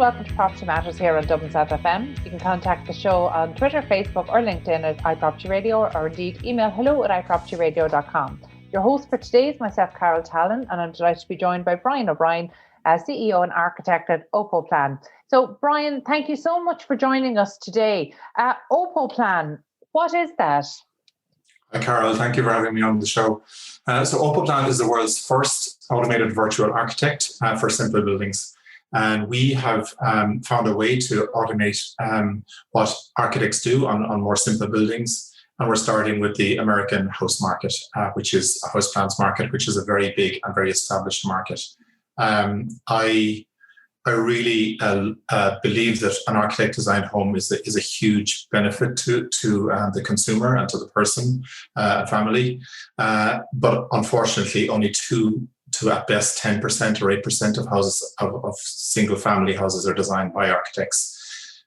welcome to Property Matters here on Dublin South FM. You can contact the show on Twitter, Facebook or LinkedIn at iPropertyRadio, or indeed email hello@iPropertyRadio.com. Your host for today is myself, Carol Tallon, and I'm delighted to be joined by Brian O'Brien, CEO and architect at Opoplan. So Brian, thank you so much for joining us today. Opoplan, what is that? Hi Carol, thank you for having me on the show. So Opoplan is the world's first automated virtual architect for simple buildings. And we have found a way to automate what architects do on more simple buildings. And we're starting with the American house market, which is a house plans market, which is a very big and very established market. I really believe that an architect-designed home is a huge benefit to the consumer and to the person and family. But unfortunately, only two to at best 10% or 8% of houses of single-family houses are designed by architects.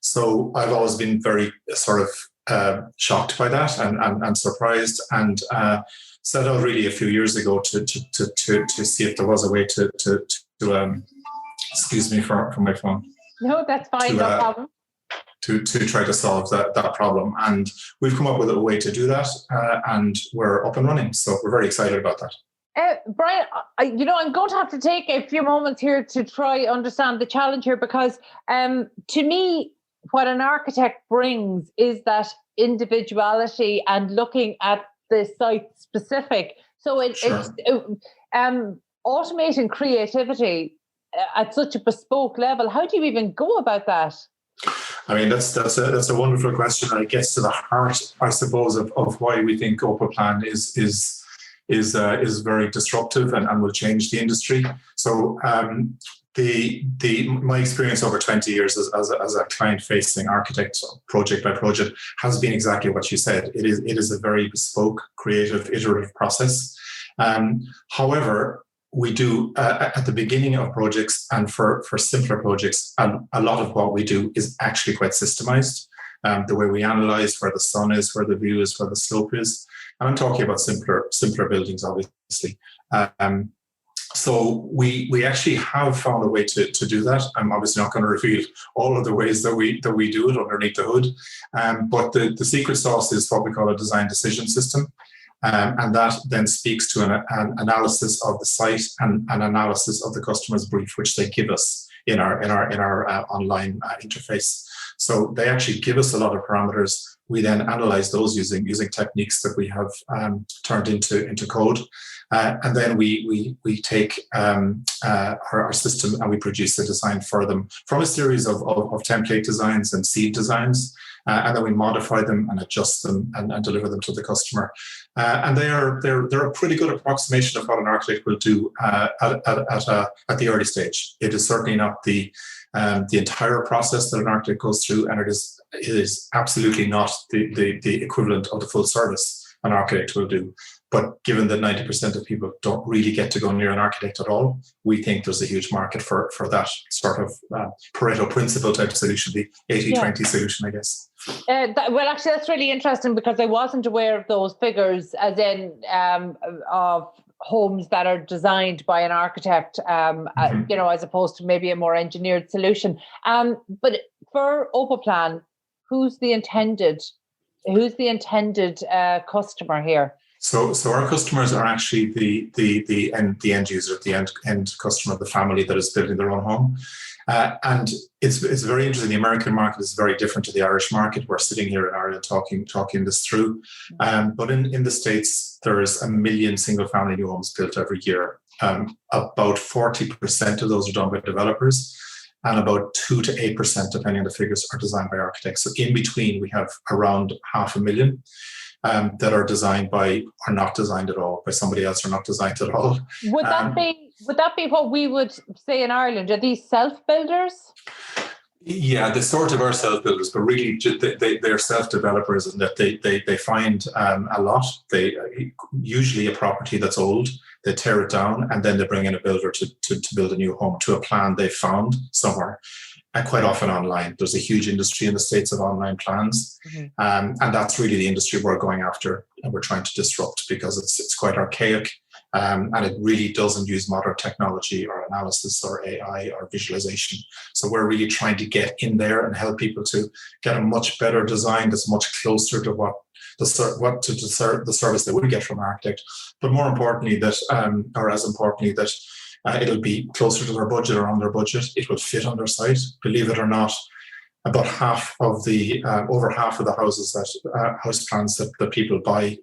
So I've always been very sort of shocked by that and surprised, and set out really a few years ago to see if there was a way to excuse me from my phone. No, that's fine, no problem. To try to solve that problem, and we've come up with a way to do that, and we're up and running. So we're very excited about that. Brian, I'm going to have to take a few moments here to try understand the challenge here, because to me, what an architect brings is that individuality and looking at the site specific. So it's automating creativity at such a bespoke level. How do you even go about that? I mean, that's a wonderful question. And it gets to the heart, I suppose, of why we think Opoplan is very disruptive and will change the industry. So my experience over 20 years as a client-facing architect, project by project, has been exactly what you said. It is a very bespoke, creative, iterative process. However, we do at the beginning of projects and for simpler projects, a lot of what we do is actually quite systemized. The way we analyze where the sun is, where the view is, where the slope is. And I'm talking about simpler buildings, obviously. So we actually have found a way to do that. I'm obviously not going to reveal all of the ways that we do it underneath the hood. But the secret sauce is what we call a design decision system. And that then speaks to an analysis of the site and an analysis of the customer's brief, which they give us in our online interface. So they actually give us a lot of parameters. We then analyze those using techniques that we have turned into code. And then we take our system and we produce a design for them from a series of template designs and seed designs. And then we modify them and adjust them and deliver them to the customer. And they're a pretty good approximation of what an architect will do at the early stage. It is certainly not the entire process that an architect goes through, and it is absolutely not the equivalent of the full service an architect will do. But given that 90% of people don't really get to go near an architect at all, we think there's a huge market for that sort of Pareto principle type solution, the 80-20 solution, I guess. Well, actually, that's really interesting, because I wasn't aware of those figures, as in of homes that are designed by an architect, as opposed to maybe a more engineered solution. But for Opoplan, who's the intended customer here? So our customers are actually the end user, the end customer, the family that is building their own home. And it's very interesting. The American market is very different to the Irish market. We're sitting here in Ireland talking this through. But in the States, there's 1 million single-family new homes built every year. About 40% of those are done by developers, and about 2 to 8%, depending on the figures, are designed by architects. So in between, we have around 500,000 that are designed by, or not designed at all, by somebody else, or not designed at all. Would that be what we would say in Ireland? Are these self-builders? Yeah, they sort of are self-builders, but really they're self-developers, in that they find a lot. They usually a property that's old, they tear it down, and then they bring in a builder to build a new home to a plan they found somewhere. And quite often online. There's a huge industry in the States of online plans. Mm-hmm. And that's really the industry we're going after and we're trying to disrupt, because it's quite archaic And it really doesn't use modern technology or analysis or AI or visualization. So we're really trying to get in there and help people to get a much better design that's much closer to the service they would get from an architect. But more importantly, it'll be closer to their budget or on their budget. It will fit on their site. Believe it or not, about over half of the houses house plans that people buy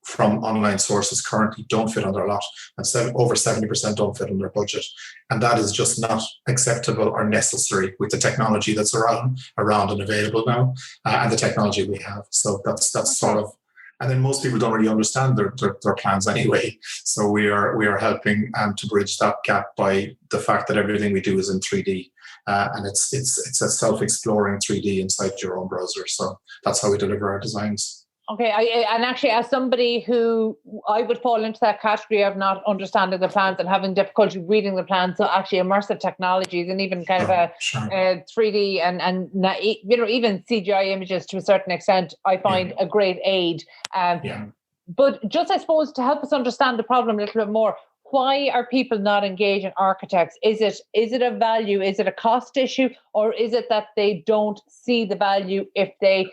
from online sources currently don't fit on their lot, and over 70% don't fit on their budget. And that is just not acceptable or necessary with the technology that's around and available now, and the technology we have. So that's sort of, and then most people don't really understand their plans anyway. So we are helping to bridge that gap by the fact that everything we do is in 3D. And it's a self-exploring 3D inside your own browser. So that's how we deliver our designs. Okay, and actually, as somebody who I would fall into that category of not understanding the plans and having difficulty reading the plans, so actually immersive technologies and even kind of a 3D and even CGI images to a certain extent, I find a great aid. But just, I suppose, to help us understand the problem a little bit more, why are people not engaging architects? Is it a value? Is it a cost issue? Or is it that they don't see the value if they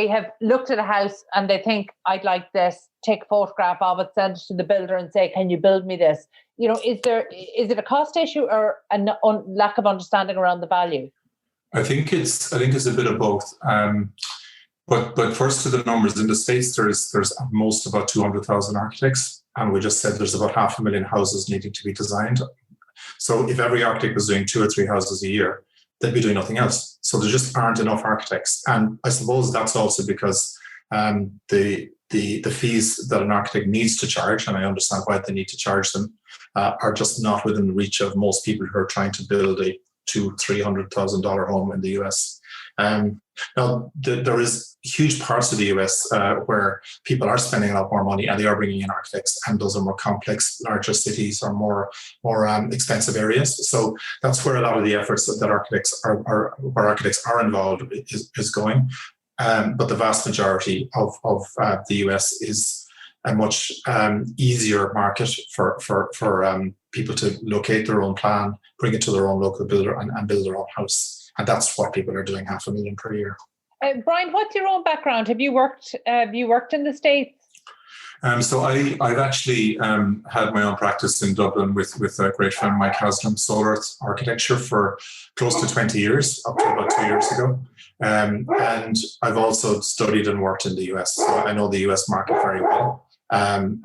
have looked at a house and they think, I'd like this, take a photograph of it, send it to the builder and say, can you build me this? Is it a cost issue or a lack of understanding around the value? I think it's a bit of both. But first to the numbers, in the States, there's at most about 200,000 architects. And we just said there's about 500,000 houses needing to be designed. So if every architect was doing 2 or 3 houses a year, they'd be doing nothing else. So there just aren't enough architects. And I suppose that's also because the fees that an architect needs to charge, and I understand why they need to charge them, are just not within the reach of most people who are trying to build a $200,000-$300,000 home in the US. Now, there is huge parts of the US where people are spending a lot more money and they are bringing in architects, and those are more complex, larger cities or more expensive areas. So that's where a lot of the efforts that architects are involved is going. But the vast majority of the US is a much easier market for people to locate their own plan, bring it to their own local builder, and build their own house. And that's what people are doing, 500,000 per year. Brian, what's your own background? Have you worked in the States? So I've actually had my own practice in Dublin with a great friend, Mike Haslam, Solar Earth Architecture, for close to 20 years, up to about 2 years ago. And I've also studied and worked in the US. So I know the US market very well. And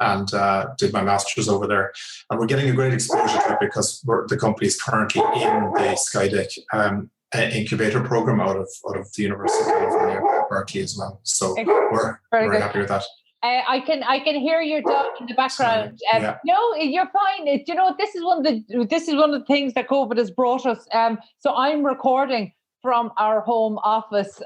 did my master's over there. And we're getting a great exposure to it because the company is currently in the Skydeck incubator program out of the University of California, Berkeley as well. So we're very happy with that. I can hear your dog in the background. No, you're fine. This is one of the things that COVID has brought us. So I'm recording from our home office.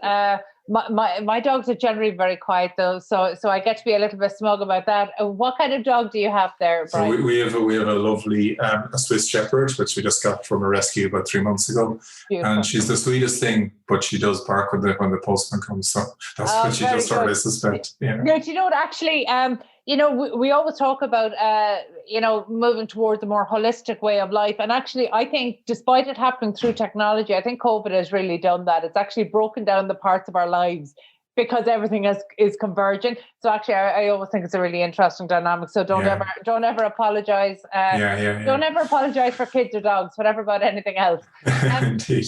My dogs are generally very quiet though, so I get to be a little bit smug about that. What kind of dog do you have there, Brian? So we have a lovely a Swiss Shepherd, which we just got from a rescue about 3 months ago. Beautiful. And she's the sweetest thing, but she does bark when the postman comes. So that's what she just started to suspect. Yeah. No, actually, we always talk about moving towards a more holistic way of life. And actually, I think despite it happening through technology, I think COVID has really done that. It's actually broken down the parts of our lives because everything is converging. So actually, I always think it's a really interesting dynamic. So don't ever apologize. Don't ever apologize for kids or dogs, whatever about anything else.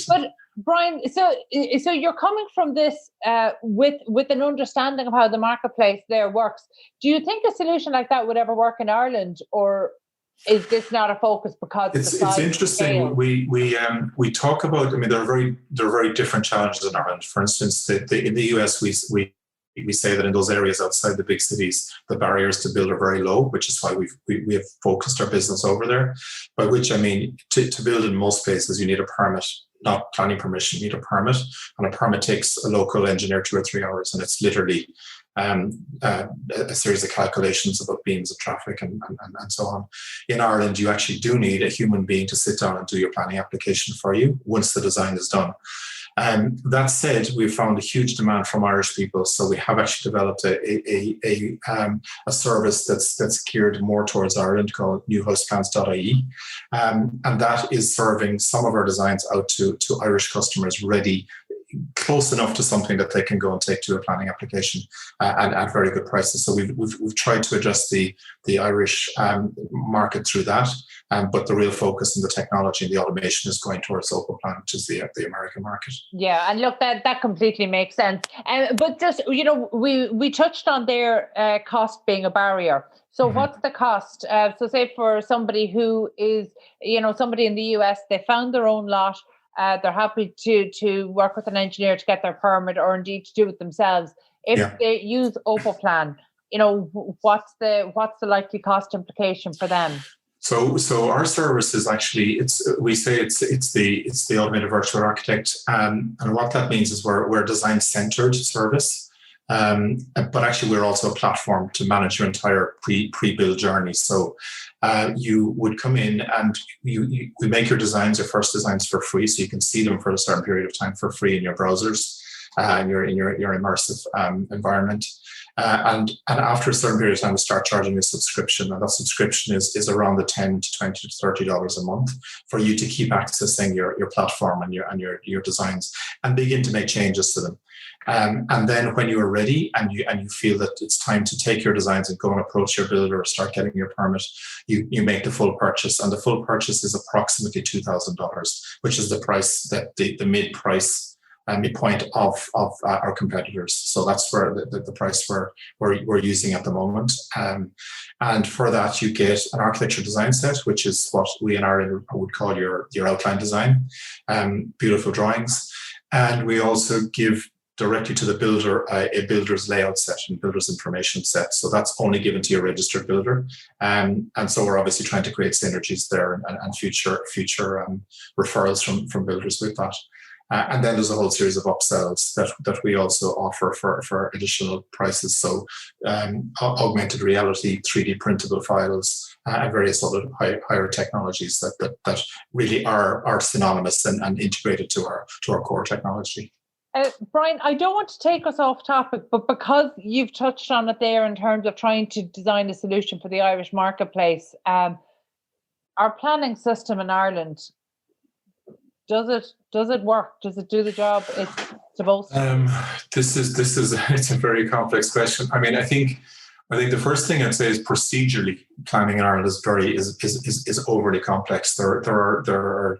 But Brian, so you're coming from this with an understanding of how the marketplace there works. Do you think a solution like that would ever work in Ireland, or is this not a focus because it's interesting? We talk about. I mean, there are very different challenges in Ireland. For instance, in the US, we say that in those areas outside the big cities, the barriers to build are very low, which is why we have focused our business over there. By which I mean, to build in most places, you need a permit. Not planning permission, you need a permit, and a permit takes a local engineer 2 or 3 hours, and it's literally a series of calculations about beams of traffic and so on. In Ireland, you actually do need a human being to sit down and do your planning application for you once the design is done. That said, we've found a huge demand from Irish people, so we have actually developed a service that's geared more towards Ireland called newhouseplans.ie, and that is serving some of our designs out to Irish customers ready, close enough to something that they can go and take to a planning application and at very good prices. So we've tried to adjust the Irish market through that, but the real focus on the technology and the automation is going towards Opoplan, which is the American market. Yeah, and look, that completely makes sense. But just, we touched on their cost being a barrier. So what's the cost? So say for somebody who is, somebody in the US, they found their own lot. They're happy to work with an engineer to get their permit, or indeed to do it themselves. If they use Opoplan, what's the likely cost implication for them? So our service is actually it's the automated virtual architect, and what that means is we're a design centered service, but actually we're also a platform to manage your entire pre-build journey. So you would come in and we make your first designs for free, so you can see them for a certain period of time for free in your browsers, in your immersive environment. And after a certain period of time, we start charging a subscription, and that subscription is around the $10 to $20 to $30 a month for you to keep accessing your platform and your designs and begin to make changes to them. And then when you are ready and you feel that it's time to take your designs and go and approach your builder or start getting your permit, you make the full purchase, and the full purchase is approximately $2,000, which is the price that the midpoint of our competitors. So that's where the price we're using at the moment. And for that, you get an architecture design set, which is what we in Ireland would call your outline design, beautiful drawings. And we also give directly to the builder a builder's layout set and builder's information set. So that's only given to your registered builder. And so we're obviously trying to create synergies there and future referrals from builders with that. And then there's a whole series of upsells that we also offer for additional prices. So augmented reality, 3D printable files, and various other higher technologies that really are synonymous and integrated to our core technology. Brian, I don't want to take us off topic, but because you've touched on it there in terms of trying to design a solution for the Irish marketplace, our planning system in Ireland, does it work? Does it do the job it's supposed to? It's a very complex question. I mean, I think the first thing I'd say is procedurally planning in Ireland is overly complex. There are,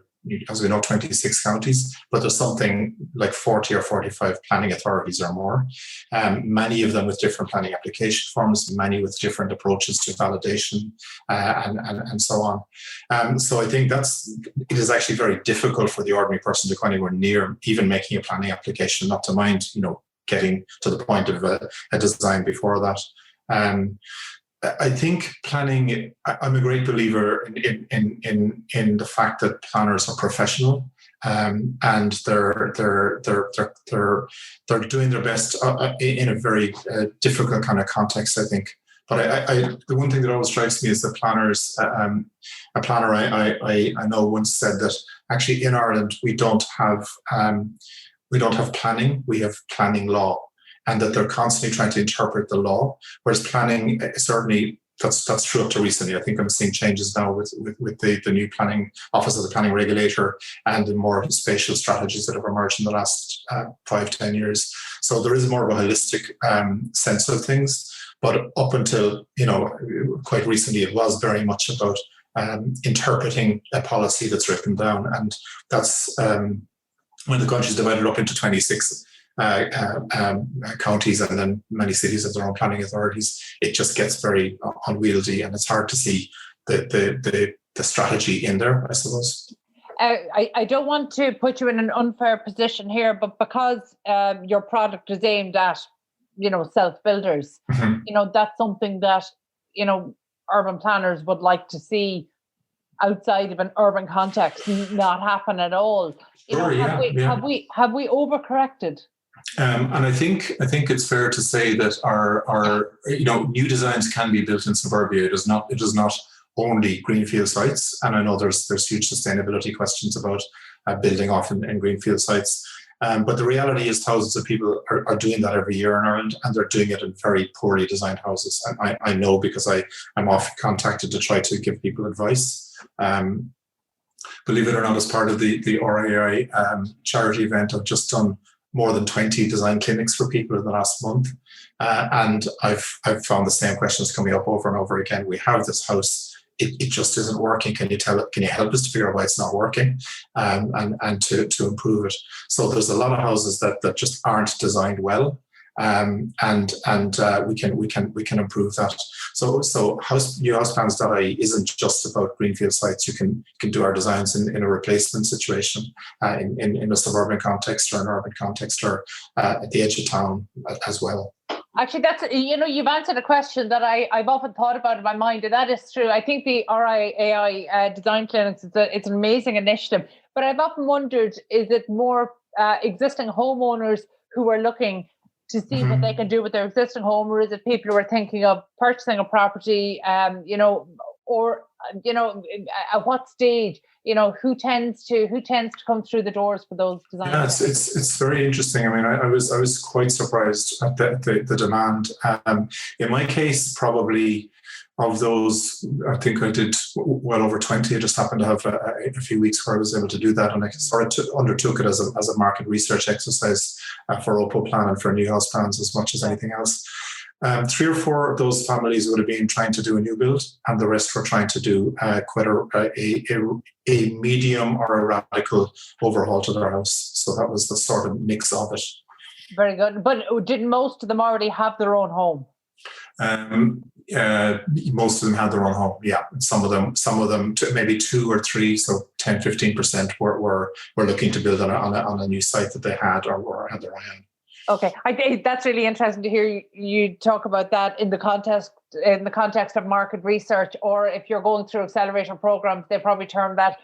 as we know, 26 counties, but there's something like 40 or 45 planning authorities or more. Many of them with different planning application forms, many with different approaches to validation, and so on. So I think it is actually very difficult for the ordinary person to go anywhere near even making a planning application, not to mind, getting to the point of a design before that. I think planning, I'm a great believer in the fact that planners are professional, and they're doing their best in a very difficult kind of context, I think. But the one thing that always strikes me is that planners, a planner I know once said that actually in Ireland we don't have planning, we have planning law. And that they're constantly trying to interpret the law, whereas planning, certainly that's true up to recently. I think I'm seeing changes now with the new planning office of the planning regulator and the more spatial strategies that have emerged in the last 5-10 years. So there is more of a holistic sense of things. But up until quite recently, it was very much about interpreting a policy that's written down, and that's when the country's divided up into 26. Counties and then many cities have their own planning authorities, it just gets very unwieldy, and it's hard to see the strategy in there, I suppose. I don't want to put you in an unfair position here, but because your product is aimed at self-builders, that's something that urban planners would like to see outside of an urban context not happen at all. Have we overcorrected? And I think it's fair to say that our new designs can be built in suburbia. It is not only greenfield sites, and I know there's huge sustainability questions about building off in greenfield sites. But the reality is thousands of people are doing that every year in Ireland, and they're doing it in very poorly designed houses. And I know because I'm often contacted to try to give people advice. Believe it or not, as part of the RAI charity event, I've just done more than 20 design clinics for people in the last month. And I've found the same questions coming up over and over again. We have this house. It just isn't working. Can you help us to figure out why it's not working, and to improve it? So there's a lot of houses that just aren't designed well, and we can improve that. So newhouseplans.ie isn't just about greenfield sites. You can do our designs in a replacement situation, in a suburban context or an urban context, or at the edge of town as well. Actually, that's, you've answered a question that I've often thought about in my mind, and that is true. I think the RIAI design clinics, it's an amazing initiative, but I've often wondered, is it more existing homeowners who are looking to see what they can do with their existing home, or is it people who are thinking of purchasing a property, or at what stage, who tends to come through the doors for those designs? Yes, it's very interesting. I mean, I was quite surprised at the demand. In my case, probably of those, I think I did well over 20. I just happened to have a few weeks where I was able to do that, and I sort of undertook it as a market research exercise for Opoplan and for new house plans as much as anything else. 3 or 4 of those families would have been trying to do a new build, and the rest were trying to do quite a medium or a radical overhaul to their house. So that was the sort of mix of it. Very good. But did most of them already have their own home? Most of them had their own home. Yeah, some of them, maybe 2 or 3, so 10-15% were looking to build on a new site that they had or had their own. Okay, I think that's really interesting to hear you talk about that in the context of market research, or if you're going through accelerator programs, they probably term that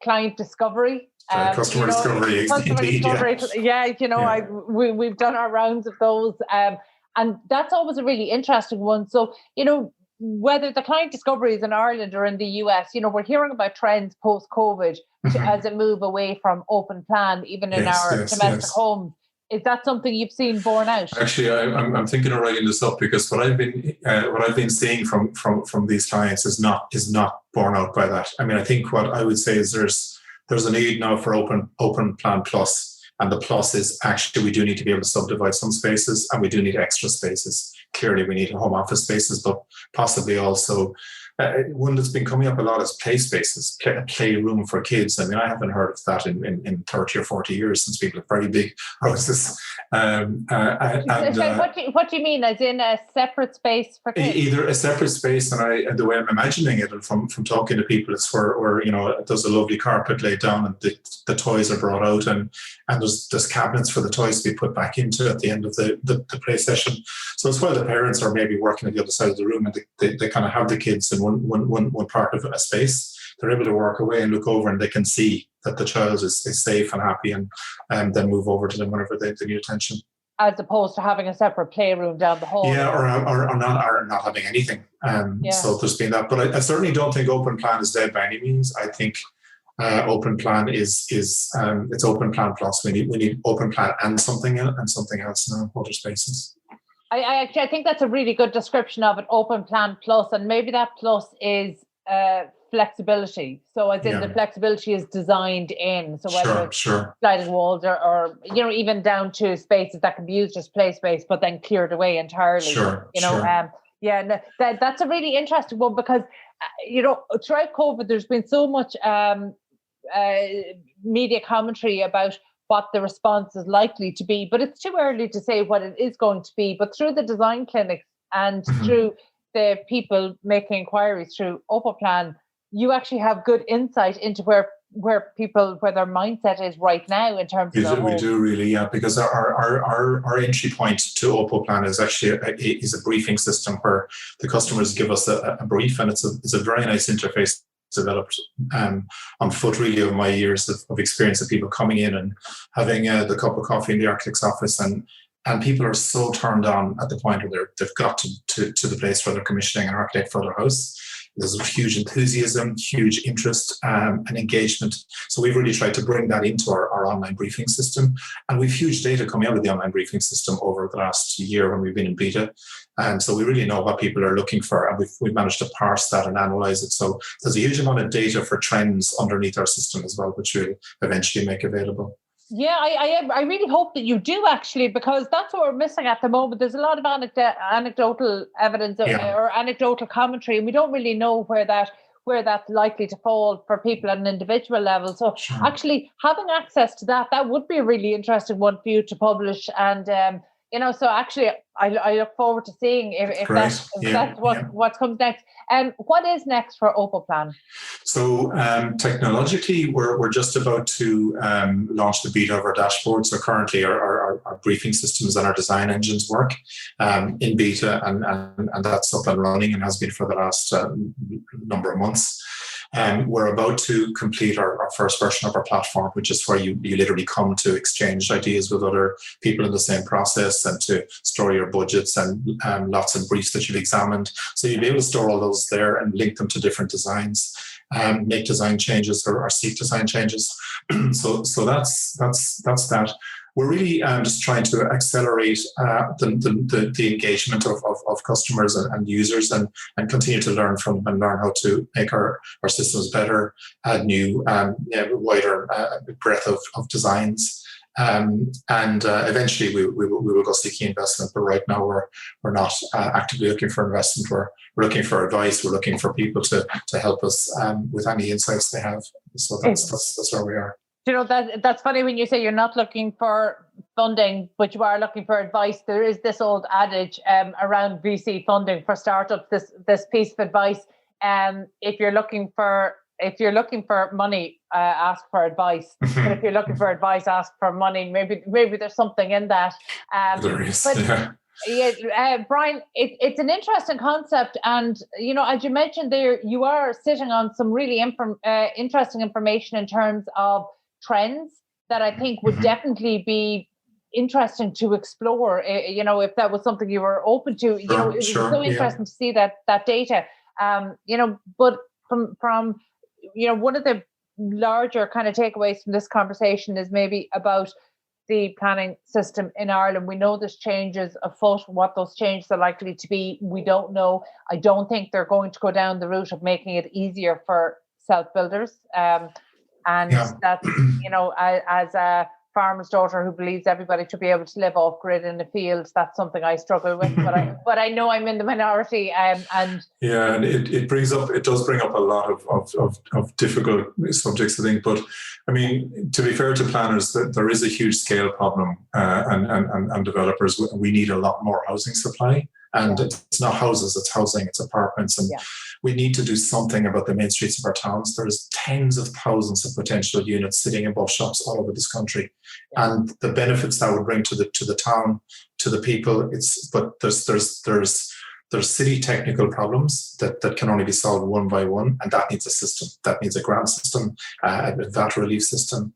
client discovery. Customer discovery. Yeah. We've done our rounds of those, and that's always a really interesting one. So, whether the client discovery is in Ireland or in the US, we're hearing about trends post-COVID as a move away from open plan, even in our domestic homes. Is that something you've seen borne out? Actually, I'm thinking of writing this up, because what I've been seeing from these clients is not borne out by that. I mean, I think what I would say is there's a need now for open plan plus, and the plus is actually we do need to be able to subdivide some spaces, and we do need extra spaces. Clearly, we need home office spaces, but possibly also. One that's been coming up a lot is play spaces, play room for kids. I mean, I haven't heard of that in 30 or 40 years since people have very big houses. What do you mean, as in a separate space for kids? Either a separate space, and the way I'm imagining it, and from talking to people, it's where there's a lovely carpet laid down, and the toys are brought out, and there's cabinets for the toys to be put back into at the end of the play session. So it's while the parents are maybe working at the other side of the room, and they kind of have the kids in one part of a space, they're able to work away and look over, and they can see that the child is safe and happy, and then move over to them whenever they need attention. As opposed to having a separate playroom down the hall. Yeah, or not having anything. So there's been that. But I certainly don't think open plan is dead by any means. I think open plan is it's open plan plus. We need open plan and something else now, other spaces. I think that's a really good description of it, open plan plus, and maybe that plus is flexibility. So as in the flexibility is designed in. So whether it's sliding walls or even down to spaces that can be used as play space, but then cleared away entirely. That's a really interesting one, because throughout COVID, there's been so much media commentary about what the response is likely to be, but it's too early to say what it is going to be. But through the design clinics and through the people making inquiries through Opoplan, you actually have good insight into where their mindset is right now in terms of we do really, yeah, because our entry point to Opoplan is actually a briefing system where the customers give us a brief, and it's a very nice interface developed on foot really of my years of experience of people coming in and having the cup of coffee in the architect's office, and people are so turned on at the point where they've got to the place where they're commissioning an architect for their house. There's huge enthusiasm, huge interest, and engagement. So we've really tried to bring that into our online briefing system. And we've huge data coming out of the online briefing system over the last year when we've been in beta. And so we really know what people are looking for, and we've managed to parse that and analyze it. So there's a huge amount of data for trends underneath our system as well, which we'll eventually make available. Yeah, I really hope that you do, actually, because that's what we're missing at the moment. There's a lot of anecdotal evidence or anecdotal commentary, and we don't really know where that's likely to fall for people at an individual level. So actually having access to that would be a really interesting one for you to publish. And so actually I look forward to seeing if that's what comes next. What is next for Opoplan? So technologically, we're just about to launch the beta of our dashboard. So currently our briefing systems and our design engines work in beta, and that's up and running and has been for the last number of months. We're about to complete our first version of our platform, which is where you literally come to exchange ideas with other people in the same process and to store your budgets and lots of briefs that you've examined. So you'll be able to store all those there and link them to different designs, make design changes or seek design changes. So that's that. We're really just trying to accelerate the engagement of customers and users and continue to learn from them and learn how to make our systems better, add new, wider breadth of designs. And eventually we will go seeking investment. But right now we're not actively looking for investment. We're looking for advice. We're looking for people to help us with any insights they have. So that's where we are. That's funny when you say you're not looking for funding, but you are looking for advice. There is this old adage around VC funding for startups. This piece of advice: if you're looking for money, ask for advice. But if you're looking for advice, ask for money. Maybe there's something in that. There is. Brian, it's an interesting concept, and as you mentioned there, you are sitting on some really interesting information in terms of trends that I think would definitely be interesting to explore. If that was something you were open to, it was so interesting to see that data. But from one of the larger kind of takeaways from this conversation is maybe about the planning system in Ireland. We know there's changes afoot. What those changes are likely to be, we don't know. I don't think they're going to go down the route of making it easier for self-builders. That's, as a farmer's daughter who believes everybody should be able to live off grid in the fields, that's something I struggle with. But I know I'm in the minority. And it does bring up a lot of difficult subjects, I think. But I mean, to be fair to planners, there is a huge scale problem, and developers. We need a lot more housing supply. And it's not houses, it's housing, it's apartments. And we need to do something about the main streets of our towns. There's tens of thousands of potential units sitting above shops all over this country. And the benefits that would bring to the town, to the people, but there's city technical problems that can only be solved one by one. And that needs a system. That needs a grant system, a VAT relief system.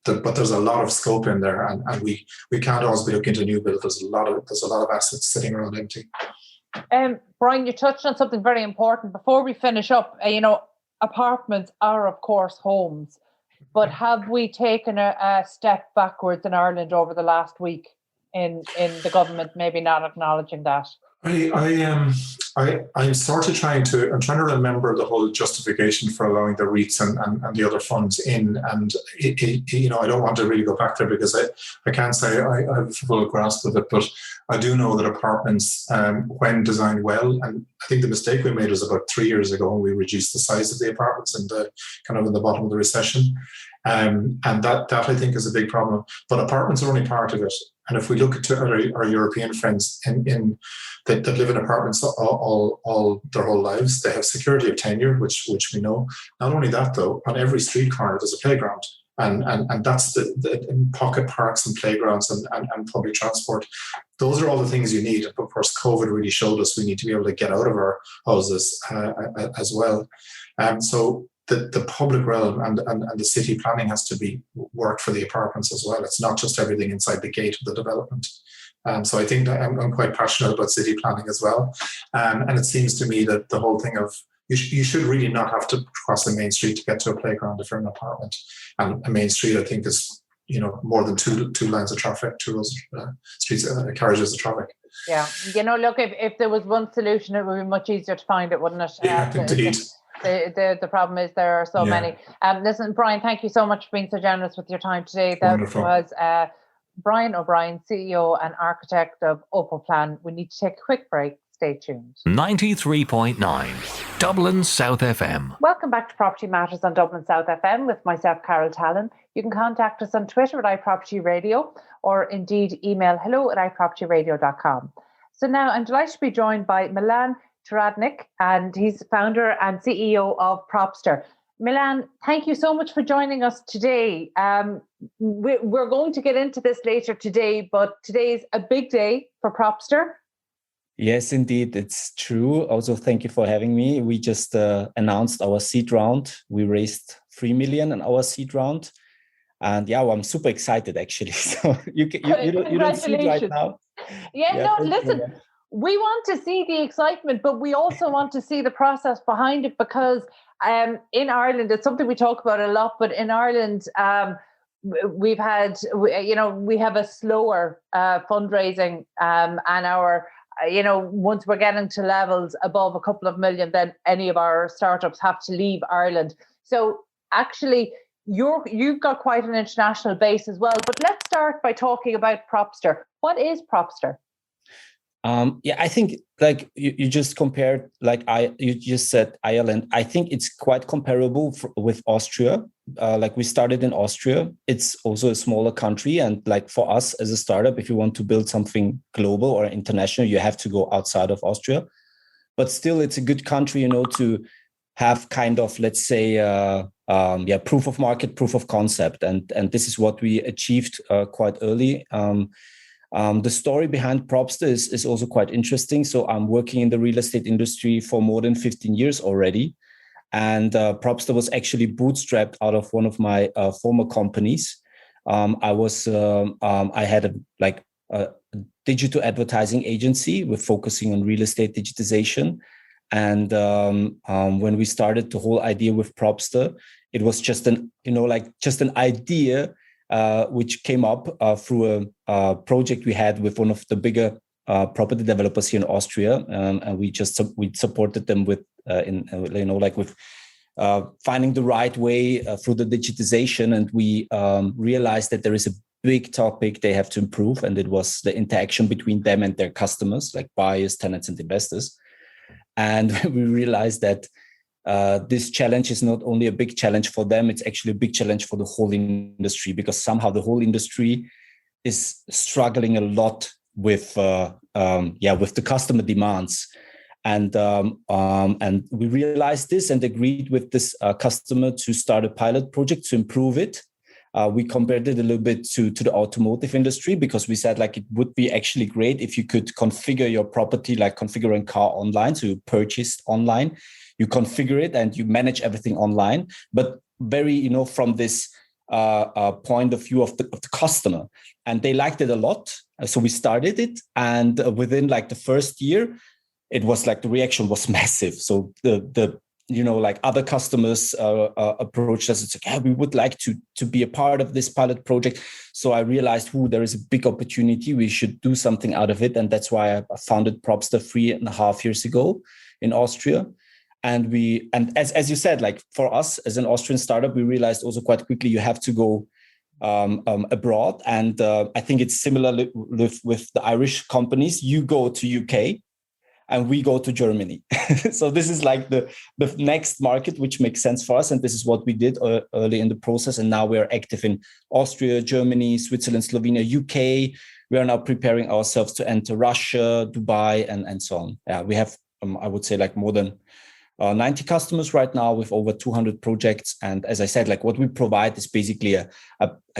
But there's a lot of scope in there, and we can't always be looking to new build. There's a lot of assets sitting around empty. Brian, you touched on something very important. Before we finish up, apartments are of course homes, but have we taken a step backwards in Ireland over the last week in the government maybe not acknowledging that? I'm sort of trying to remember the whole justification for allowing the REITs and the other funds in, and I don't want to really go back there because I can't say I have a full grasp of it, but I do know that apartments, when designed well, and I think the mistake we made was about 3 years ago when we reduced the size of the apartments in the bottom of the recession, and that I think is a big problem. But apartments are only part of it. And if we look at our European friends that live in apartments all their whole lives, they have security of tenure, which we know. Not only that, though, on every street corner there's a playground, and that's the pocket parks and playgrounds and public transport. Those are all the things you need. Of course, COVID really showed us we need to be able to get out of our houses as well. So the public realm and the city planning has to be work for the apartments as well. It's not just everything inside the gate of the development. So I think that I'm quite passionate about city planning as well. And it seems to me that the whole thing of you should really not have to cross the main street to get to a playground if you're in an apartment. And a main street, I think, is more than two lanes of traffic, two rows of streets, carriages of traffic. Yeah, look, if there was one solution, it would be much easier to find it, wouldn't it? Yeah, indeed. The problem is there are so many. Listen, Brian, thank you so much for being so generous with your time today. That Wonderful. was Brian O'Brien, CEO and architect of Opoplan. We need to take a quick break. Stay tuned. 93.9 Dublin South FM. Welcome back to Property Matters on Dublin South FM with myself, Carol Tallon. You can contact us on Twitter at iPropertyRadio or indeed email hello@iPropertyRadio.com. So now I'm delighted to be joined by Milan Zahradnik, and he's founder and CEO of Propster. Milan, thank you so much for joining us today. We're going to get into this later today, but today is a big day for Propster. Yes, indeed, it's true. Also, thank you for having me. We just announced our seed round. We raised 3 million in our seed round. And I'm super excited, actually. So you don't see it right now. Listen, we want to see the excitement, but we also want to see the process behind it, because in Ireland, it's something we talk about a lot, but in Ireland, we have a slower fundraising and our, once we're getting to levels above a couple of million, then any of our startups have to leave Ireland. So actually, you've got quite an international base as well. But let's start by talking about Propster. What is Propster? I think you just compared, you just said Ireland. I think it's quite comparable with Austria. We started in Austria. It's also a smaller country. And for us as a startup, if you want to build something global or international, you have to go outside of Austria. But still, it's a good country, to have kind of, let's say, proof of market, proof of concept. And this is what we achieved quite early. The story behind Propster is also quite interesting. So I'm working in the real estate industry for more than 15 years already. And Propster was actually bootstrapped out of one of my former companies. I had a digital advertising agency with focusing on real estate digitization. And when we started the whole idea with Propster, it was just an idea which came up through a project we had with one of the bigger property developers here in Austria, and we supported them with finding the right way through the digitization, and we realized that there is a big topic they have to improve, and it was the interaction between them and their customers, like buyers, tenants, and investors. And we realized that this challenge is not only a big challenge for them, it's actually a big challenge for the whole industry, because somehow the whole industry is struggling a lot with the customer demands. And we realized this and agreed with this customer to start a pilot project to improve it. We compared it a little bit to the automotive industry, because we said it would be actually great if you could configure your property, like configuring car online. So you purchase online, you configure it and you manage everything online, but very, from this point of view of the customer. And they liked it a lot. So we started it, and within the first year, it was the reaction was massive. So the other customers approached us and said, we would like to be a part of this pilot project. So I realized, there is a big opportunity. We should do something out of it. And that's why I founded Propster 3.5 years ago in Austria. And as you said, for us as an Austrian startup, we realized also quite quickly you have to go abroad. And I think it's similar with the Irish companies. You go to UK and we go to Germany. So this is the next market, which makes sense for us. And this is what we did early in the process. And now we are active in Austria, Germany, Switzerland, Slovenia, UK. We are now preparing ourselves to enter Russia, Dubai, and so on. Yeah, we have, I would say, more than 90 customers right now with over 200 projects. And as I said, what we provide is basically a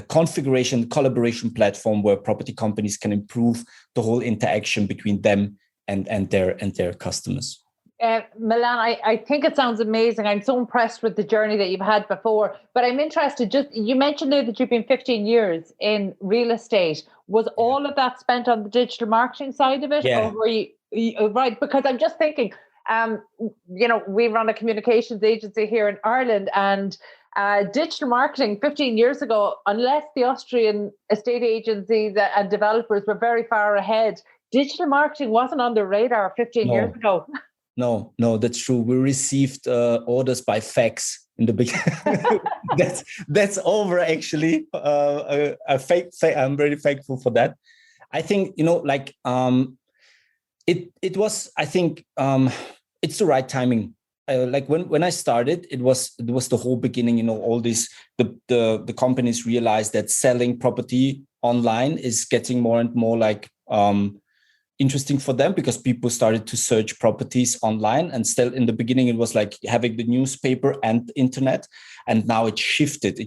configuration, collaboration platform where property companies can improve the whole interaction between them and their customers. Milan, I think it sounds amazing. I'm so impressed with the journey that you've had before, but I'm interested, you mentioned there that you've been 15 years in real estate. Was all of that spent on the digital marketing side of it? Yeah. Or were you right? Because I'm just thinking, We run a communications agency here in Ireland, and digital marketing 15 years ago, unless the Austrian estate agencies and developers were very far ahead, digital marketing wasn't on the radar 15 years ago. No, that's true. We received orders by fax in the beginning. that's over, actually. I'm very thankful for that. I think, it was, I think, it's the right timing. Like when I started, it was the whole beginning. All this, the companies realized that selling property online is getting more and more interesting for them, because people started to search properties online. And still in the beginning, it was like having the newspaper and internet. And now it shifted.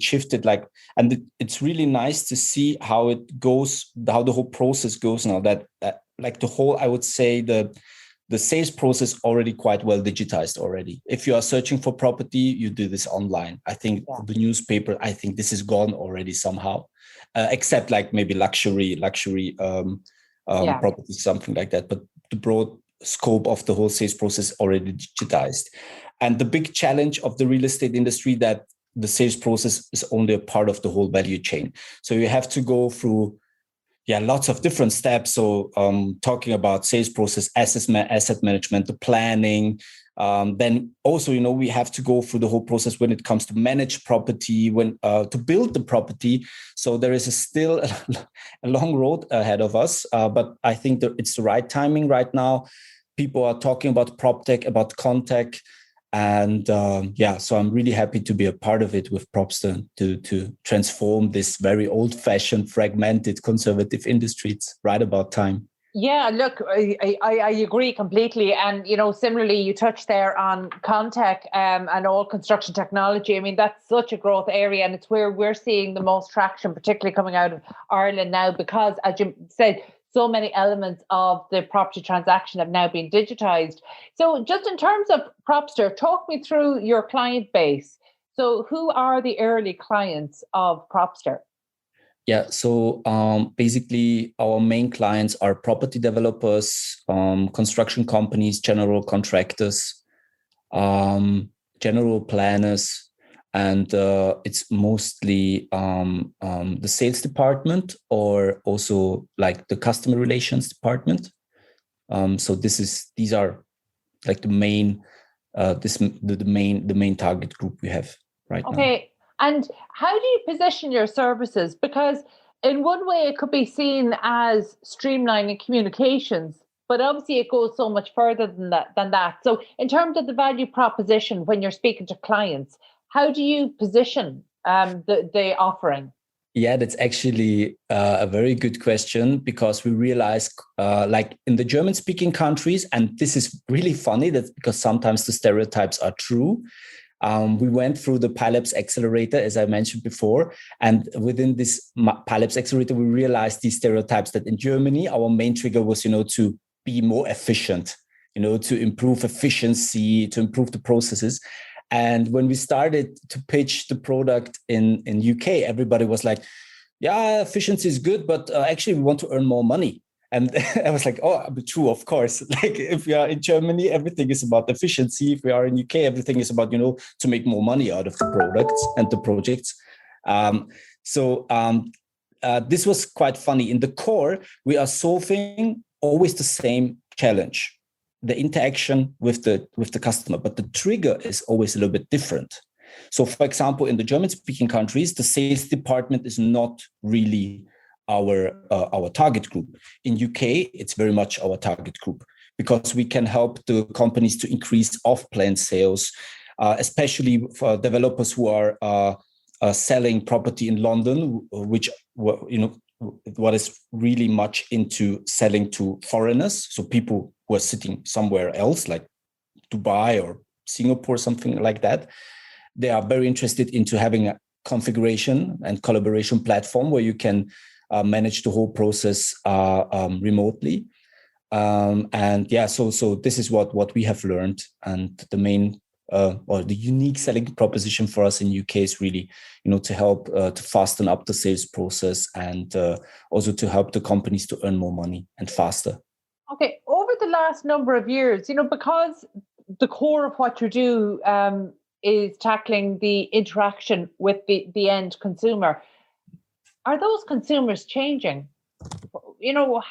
And it's really nice to see how it goes, how the whole process goes now. That the whole, I would say, the sales process already quite well digitized already. If you are searching for property, you do this online. I think the newspaper, I think this is gone already somehow, except like maybe luxury property, something like that. But the broad scope of the whole sales process already digitized. And the big challenge of the real estate industry, that the sales process is only a part of the whole value chain. So you have to go through lots of different steps. So talking about sales process, asset management, the planning. Then also, we have to go through the whole process when it comes to manage property, to build the property. So there is still a long road ahead of us. But I think that it's the right timing right now. People are talking about PropTech, about Contech. And so I'm really happy to be a part of it with Propster to transform this very old-fashioned, fragmented, conservative industry. It's right about time. Yeah, look, I agree completely. And, similarly, you touched there on Contech and all construction technology. I mean, that's such a growth area, and it's where we're seeing the most traction, particularly coming out of Ireland now, because, as you said, so many elements of the property transaction have now been digitized. So just in terms of Propster, talk me through your client base. So who are the early clients of Propster? Yeah, so basically our main clients are property developers, construction companies, general contractors, general planners, and it's mostly the sales department, or also like the customer relations department. So these are like the main the main target group we have right now. Okay. And how do you position your services? Because in one way, it could be seen as streamlining communications, but obviously it goes so much further than that. So in terms of the value proposition, when you're speaking to clients, how do you position the offering? Yeah, that's actually a very good question, because we realize like in the German-speaking countries, and this is really funny, that's because sometimes the stereotypes are true. We went through the PyLabs Accelerator, as I mentioned before. And within this PyLabs Accelerator, we realized these stereotypes that in Germany, our main trigger was, to be more efficient, to improve efficiency, to improve the processes. And when we started to pitch the product in UK, everybody was like, yeah, efficiency is good, but actually we want to earn more money. And I was like, oh, true, of course. Like if we are in Germany, everything is about efficiency. If we are in UK, everything is about, to make more money out of the products and the projects. This was quite funny. In the core, we are solving always the same challenge, the interaction with the customer, but the trigger is always a little bit different. So for example, in the German-speaking countries, the sales department is not really our target group. In UK, it's very much our target group, because we can help the companies to increase off-plan sales, especially for developers who are selling property in London, which what is really much into selling to foreigners, so people who are sitting somewhere else, like Dubai or Singapore, something like that. They are very interested into having a configuration and collaboration platform where you can manage the whole process remotely. So this is what we have learned. And the main or the unique selling proposition for us in UK is really, to help to fasten up the sales process, and also to help the companies to earn more money and faster. Okay, over the last number of years, because the core of what you do is tackling the interaction with the end consumer, are those consumers changing?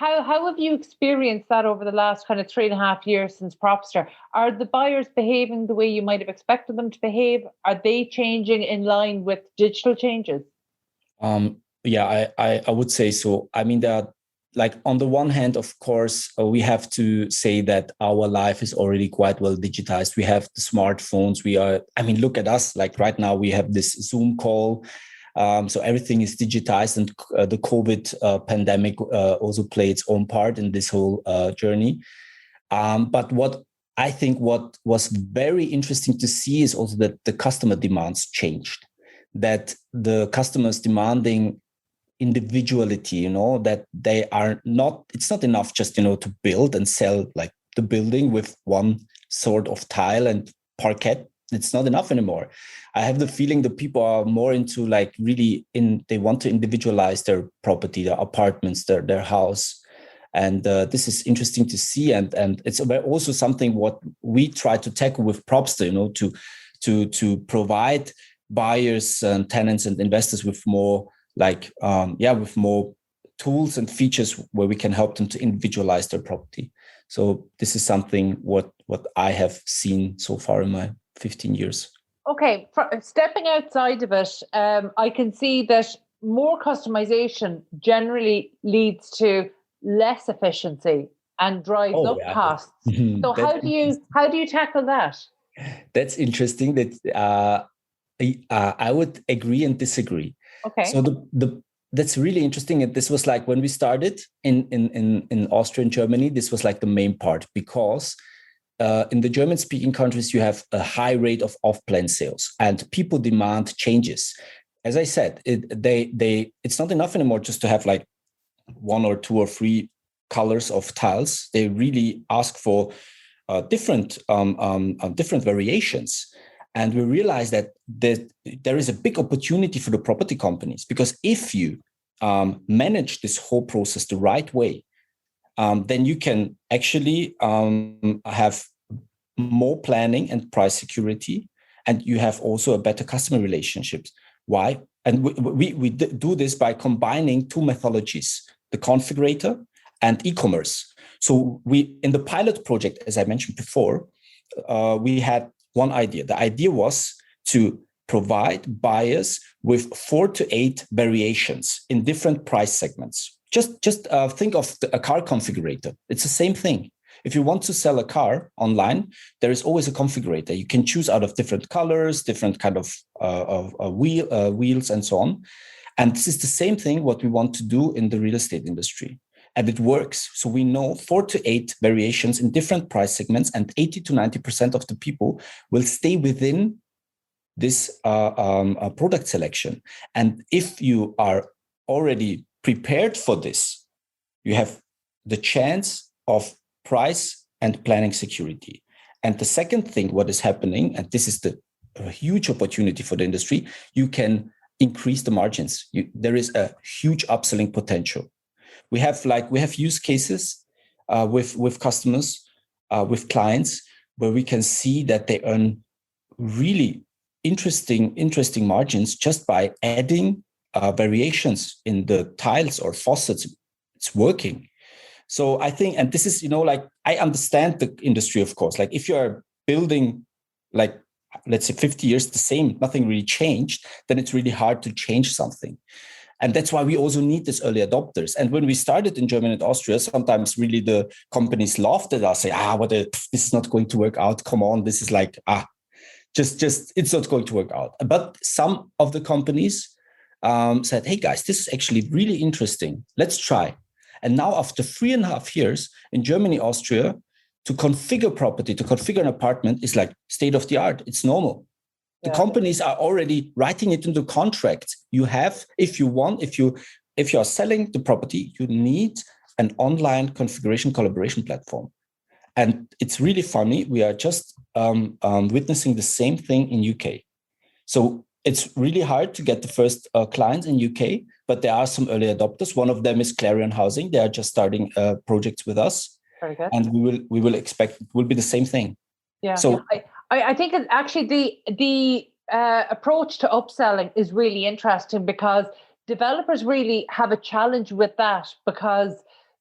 How have you experienced that over the last kind of 3.5 years since Propster? Are the buyers behaving the way you might have expected them to behave? Are they changing in line with digital changes? Yeah, I would say so. I mean, there are, like, on the one hand, of course, we have to say that our life is already quite well digitized. We have the smartphones. Look at us. Like right now, we have this Zoom call. So everything is digitized, and the COVID pandemic also played its own part in this whole journey. But what was very interesting to see is also that the customer demands changed, that the customers demanding individuality, that they are not, it's not enough just, to build and sell like the building with one sort of tile and parquet. It's not enough anymore. I have the feeling that people are more into like they want to individualize their property, their apartments, their house. And this is interesting to see. And it's also something what we try to tackle with Propster, to provide buyers and tenants and investors with more with more tools and features where we can help them to individualize their property. So this is something what I have seen so far in my 15 years. Okay, stepping outside of it, I can see that more customization generally leads to less efficiency and drives up costs. So how do you tackle that? That's interesting. That I would agree and disagree. Okay. So that's really interesting. And this was like when we started in Austria and Germany, this was like the main part, because in the German-speaking countries, you have a high rate of off-plan sales, and people demand changes. As I said, it's not enough anymore just to have like 1 or 2 or 3 colors of tiles. They really ask for different variations. And we realize that there is a big opportunity for the property companies, because if you manage this whole process the right way, then you can actually have more planning and price security, and you have also a better customer relationships. Why? And we do this by combining 2 methodologies, the configurator and e-commerce. So in the pilot project, as I mentioned before, we had one idea. The idea was to provide buyers with 4 to 8 variations in different price segments. Just think of a car configurator. It's the same thing. If you want to sell a car online, there is always a configurator. You can choose out of different colors, different kind of wheels, and so on. And this is the same thing what we want to do in the real estate industry. And it works. So we know 4 to 8 variations in different price segments, and 80 to 90% of the people will stay within this product selection. And if you are already prepared for this, you have the chance of price and planning security. And the second thing, what is happening, and this is a huge opportunity for the industry, you can increase the margins. There is a huge upselling potential. We have use cases with customers, with clients, where we can see that they earn really interesting margins just by adding variations in the tiles or faucets. It's working. So I think, and this is, I understand the industry, of course. Like if you're building, like, let's say 50 years the same, nothing really changed, then it's really hard to change something. And that's why we also need these early adopters. And when we started in Germany and Austria, sometimes really the companies laughed at us, say, this is not going to work out. Come on, this is like, just it's not going to work out. But some of the companies said, hey guys, this is actually really interesting. Let's try. And now after 3.5 years in Germany, Austria, to configure property, to configure an apartment is like state of the art. It's normal. The companies are already writing it into contracts. You have, if you are selling the property, you need an online configuration collaboration platform. And it's really funny. We are just witnessing the same thing in UK. So it's really hard to get the first clients in UK, but there are some early adopters. One of them is Clarion Housing. They are just starting projects with us. Very good. And we will expect it will be the same thing. Yeah. So I think it's actually the approach to upselling is really interesting, because developers really have a challenge with that, because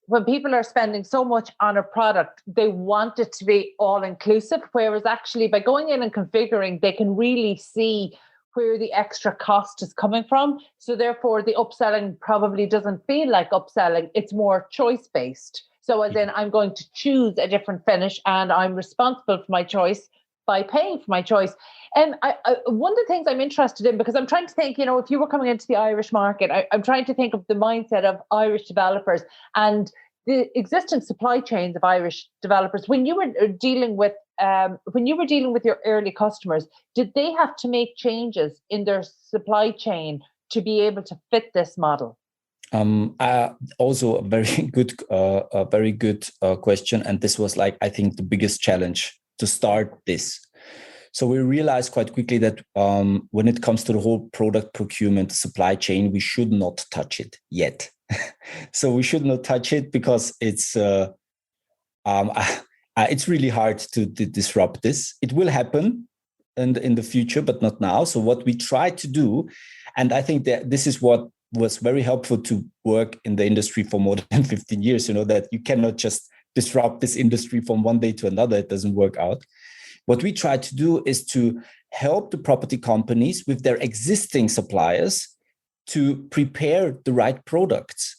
when people are spending so much on a product, they want it to be all inclusive, whereas actually by going in and configuring, they can really see where the extra cost is coming from. So therefore the upselling probably doesn't feel like upselling, it's more choice based. So as in, I'm going to choose a different finish and I'm responsible for my choice by paying for my choice. And one of the things I'm interested in, because I'm trying to think, if you were coming into the Irish market, I'm trying to think of the mindset of Irish developers and the existing supply chains of Irish developers. When you were dealing with your early customers, did they have to make changes in their supply chain to be able to fit this model? Also a very good question. And this was I think the biggest challenge to start this. So we realized quite quickly that when it comes to the whole product procurement supply chain, we should not touch it yet. So we should not touch it because it's really hard to disrupt this. It will happen in the future, but not now. So what we try to do, and I think that this is what was very helpful to work in the industry for more than 15 years, that you cannot just disrupt this industry from one day to another. It doesn't work out. What we try to do is to help the property companies with their existing suppliers to prepare the right products,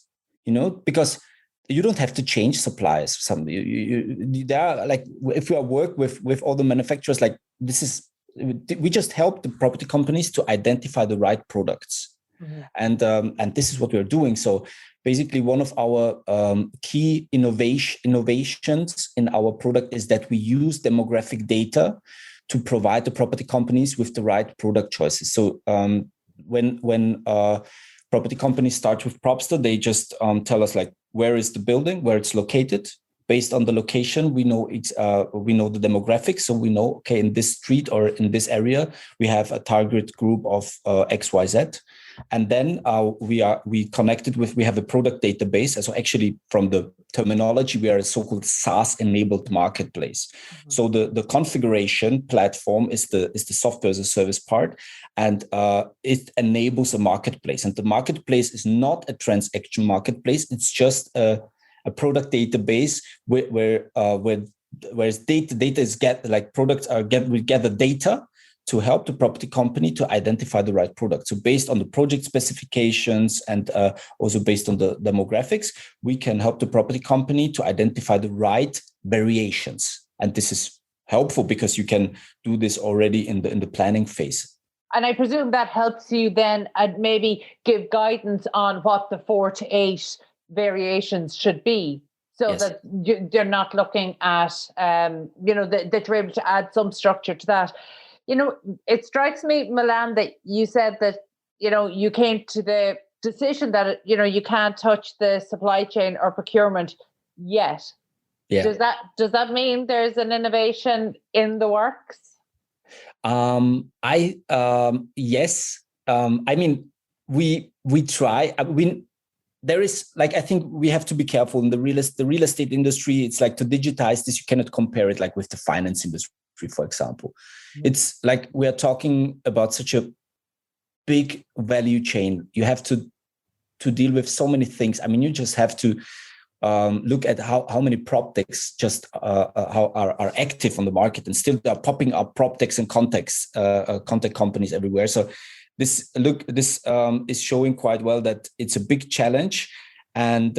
because you don't have to change suppliers. There are if you work with all the manufacturers, we just help the property companies to identify the right products. Mm-hmm. And this is what we're doing. So basically, one of our key innovations in our product is that we use demographic data to provide the property companies with the right product choices. So when property companies start with Propster, they just tell us where is the building, where it's located. Based on the location, we know the demographics. So we know, okay, in this street or in this area, we have a target group of XYZ. And then we have a product database. So actually, from the terminology, we are a so-called SaaS-enabled marketplace. Mm-hmm. So the configuration platform is the software as a service part, and it enables a marketplace. And the marketplace is not a transaction marketplace; it's just a product database where data is we gather data to help the property company to identify the right product. So based on the project specifications and also based on the demographics, we can help the property company to identify the right variations. And this is helpful because you can do this already in the planning phase. And I presume that helps you then maybe give guidance on what the 4 to 8 variations should be, so yes, that they're not looking at, that you're able to add some structure to that. It strikes me, Milan, that you said that, you came to the decision that, you can't touch the supply chain or procurement yet. Yeah. Does that mean there's an innovation in the works? Yes. We try. There is I think we have to be careful in the real estate industry. It's to digitize this, you cannot compare it with the finance industry, for example. Mm-hmm. It's we are talking about such a big value chain. You have to deal with so many things. You just have to look at how many prop techs just how are active on the market, and still there are popping up prop techs and contact companies everywhere. So this is showing quite well that it's a big challenge. And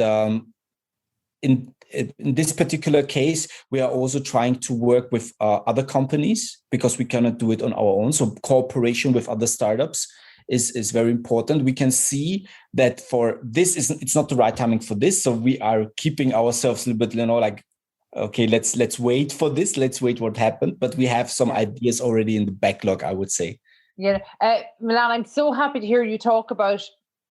in this particular case, we are also trying to work with other companies because we cannot do it on our own. So cooperation with other startups is very important. We can see that for this, it's not the right timing for this. So we are keeping ourselves a little bit, okay, let's wait for this. Let's wait what happened. But we have some ideas already in the backlog, I would say. Yeah, Milan, I'm so happy to hear you talk about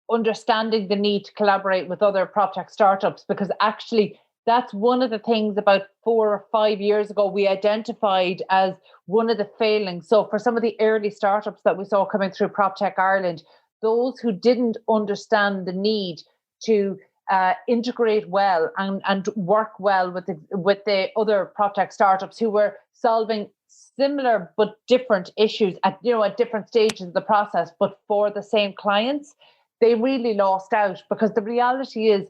understanding the need to collaborate with other PropTech startups, because actually that's one of the things about 4 or 5 years ago we identified as one of the failings. So for some of the early startups that we saw coming through PropTech Ireland, those who didn't understand the need to integrate well and work well with the other PropTech startups who were solving similar but different issues at different stages of the process, but for the same clients, they really lost out, because the reality is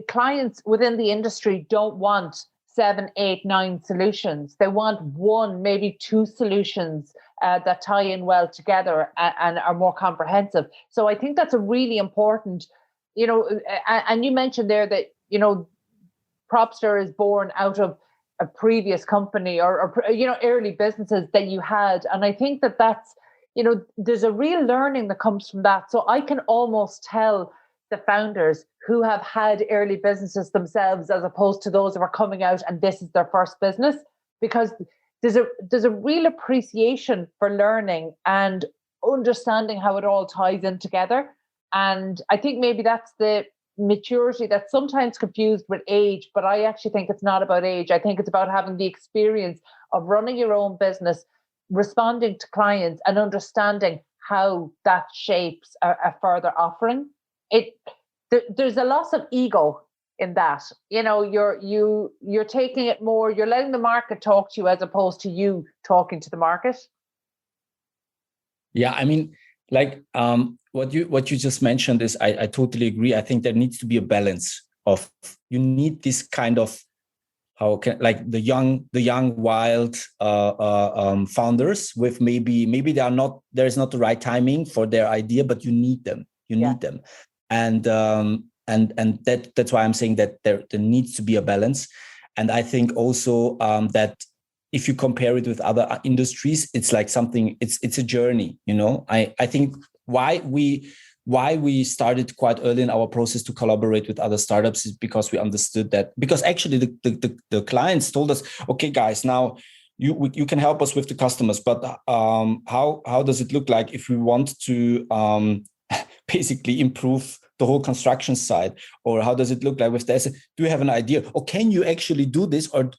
clients within the industry don't want 7, 8, 9 solutions. They want one, maybe 2 solutions that tie in well together and are more comprehensive. So I think that's a really important, and you mentioned there that, Propster is born out of a previous company or early businesses that you had. And I think that's, there's a real learning that comes from that. So I can almost tell the founders who have had early businesses themselves, as opposed to those who are coming out and this is their first business, because there's a real appreciation for learning and understanding how it all ties in together. And I think maybe that's the maturity that's sometimes confused with age, but I actually think it's not about age. I think it's about having the experience of running your own business, responding to clients, and understanding how that shapes a further offering. There's a loss of ego in that. You're taking it more, you're letting the market talk to you as opposed to you talking to the market. Yeah, I mean, like what you just mentioned is I totally agree. I think there needs to be a balance of, you need this kind of, the young wild founders with maybe there is not the right timing for their idea, but you need them. Need them. And that's why I'm saying that there needs to be a balance. And I think also that if you compare it with other industries, it's like something, it's a journey, I think why we started quite early in our process to collaborate with other startups is because we understood that, because actually the clients told us, okay, guys, now you can help us with the customers, but how does it look like if we want to basically improve the whole construction side, or how does it look like with this? Do you have an idea, or can you actually do this, or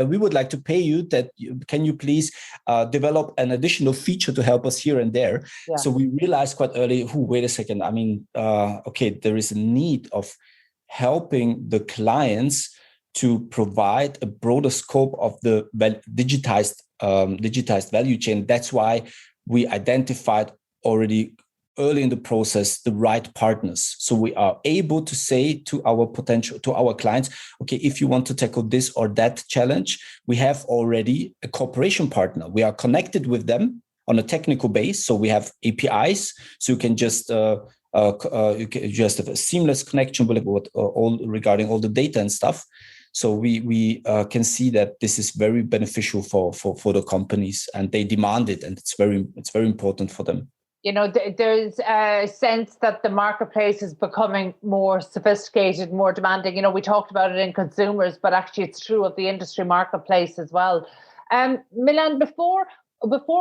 we would like to pay you that? Can you please develop an additional feature to help us here and there? Yeah. So we realized quite early, wait a second, I mean, okay, there is a need of helping the clients to provide a broader scope of the digitized value chain. That's why we identified already early in the process the right partners, so we are able to say to our clients, okay, if you want to tackle this or that challenge, we have already a cooperation partner. We are connected with them on a technical base, so we have APIs, so you can just have a seamless connection with regarding all the data and stuff. So we can see that this is very beneficial for the companies, and they demand it, and it's very important for them. There's a sense that the marketplace is becoming more sophisticated, more demanding. We talked about it in consumers, but actually it's true of the industry marketplace as well. Milan, before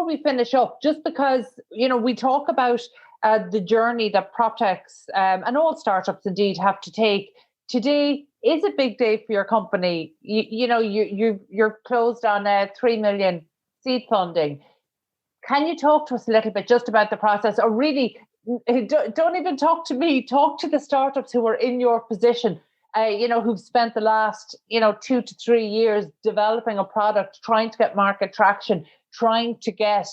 we finish up, just because, we talk about the journey that PropTechs and all startups indeed have to take. Today is a big day for your company. You're closed on 3 million seed funding. Can you talk to us a little bit just about the process, or really don't even talk to me, talk to the startups who are in your position, who've spent the last, 2 to 3 years developing a product, trying to get market traction, trying to get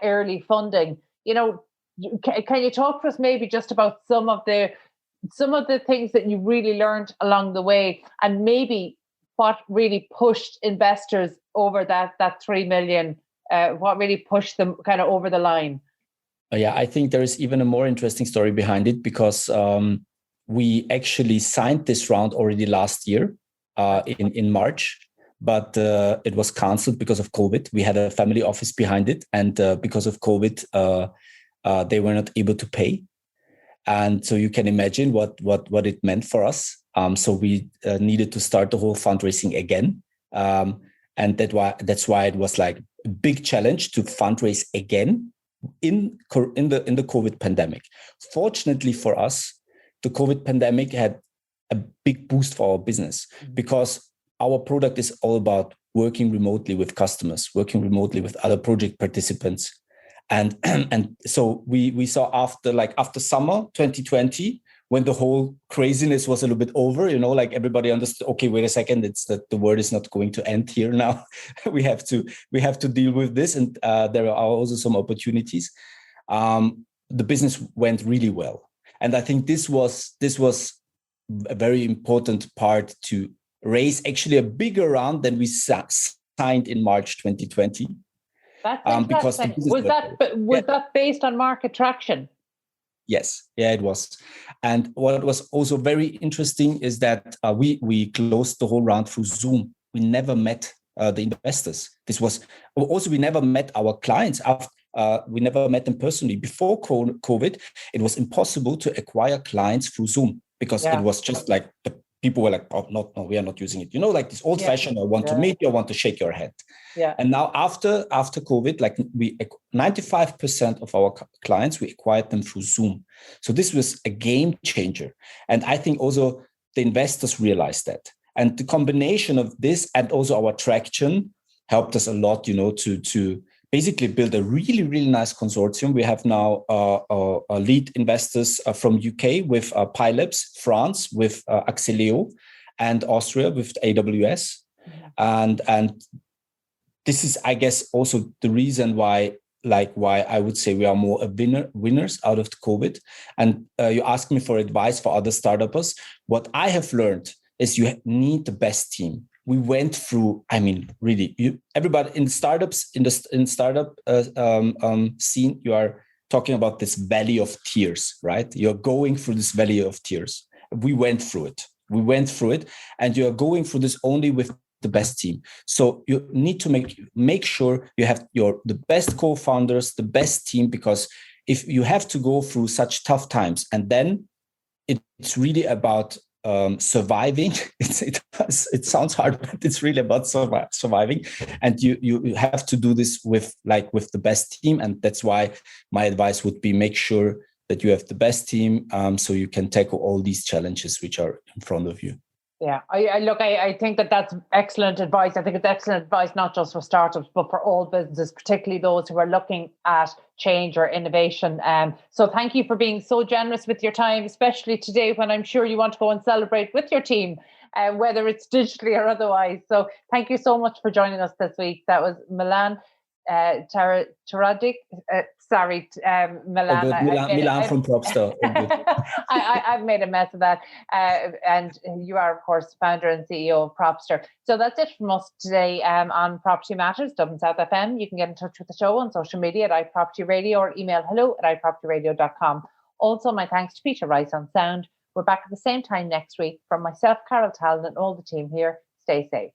early funding. Can you talk to us maybe just about some of the things that you really learned along the way, and maybe what really pushed investors over that 3 million? What really pushed them kind of over the line? Yeah, I think there is even a more interesting story behind it, because we actually signed this round already last year in March, but it was cancelled because of COVID. We had a family office behind it, and because of COVID, they were not able to pay. And so you can imagine what it meant for us. So we needed to start the whole fundraising again. And that's why it was like a big challenge to fundraise again in the COVID pandemic. Fortunately for us, the COVID pandemic had a big boost for our business, because our product is all about working remotely with customers, working remotely with other project participants. And so we saw after summer 2020, when the whole craziness was a little bit over, like everybody understood, okay, wait a second, it's that the world is not going to end here now. we have to deal with this. And there are also some opportunities. The business went really well. And I think this was a very important part to raise actually a bigger round than we signed in March 2020. That's interesting. Was that based on market traction? Yes, yeah, it was. And what was also very interesting is that we closed the whole round through Zoom. We never met the investors. This was also, we never met our clients. We never met them personally. Before COVID, it was impossible to acquire clients through Zoom because it was just like the people were like, oh, no, we are not using it. Like this old fashioned, I want to meet you, I want to shake your hand. Yeah. And now after COVID, like 95% of our clients, we acquired them through Zoom. So this was a game changer. And I think also the investors realized that. And the combination of this and also our traction helped us a lot, to basically build a really, really nice consortium. We have now lead investors from UK with Pilabs, France with Axeleo, and Austria with AWS. And this is, I guess, also the reason why I would say we are more winners out of the COVID. And you asked me for advice for other startups. What I have learned is you need the best team. We went through, really, everybody in startups, in startup scene, you are talking about this valley of tears, right? You're going through this valley of tears. We went through it. And you're going through this only with the best team. So you need to make sure you have the best co-founders, the best team, because if you have to go through such tough times, and then it's really about surviving. It sounds hard, but it's really about surviving. And you have to do this with the best team. And that's why my advice would be make sure that you have the best team, so you can tackle all these challenges which are in front of you. Yeah, I think that's excellent advice. I think it's excellent advice, not just for startups, but for all businesses, particularly those who are looking at change or innovation. So thank you for being so generous with your time, especially today when I'm sure you want to go and celebrate with your team, whether it's digitally or otherwise. So thank you so much for joining us this week. That was Milan Zahradnik. Milan. Milan from Propster. I've made a mess of that. And you are, of course, founder and CEO of Propster. So that's it from us today on Property Matters, Dublin South FM. You can get in touch with the show on social media at iPropertyRadio or email hello@iPropertyRadio.com. Also, my thanks to Peter Rice on sound. We're back at the same time next week. From myself, Carol Talon, and all the team here, stay safe.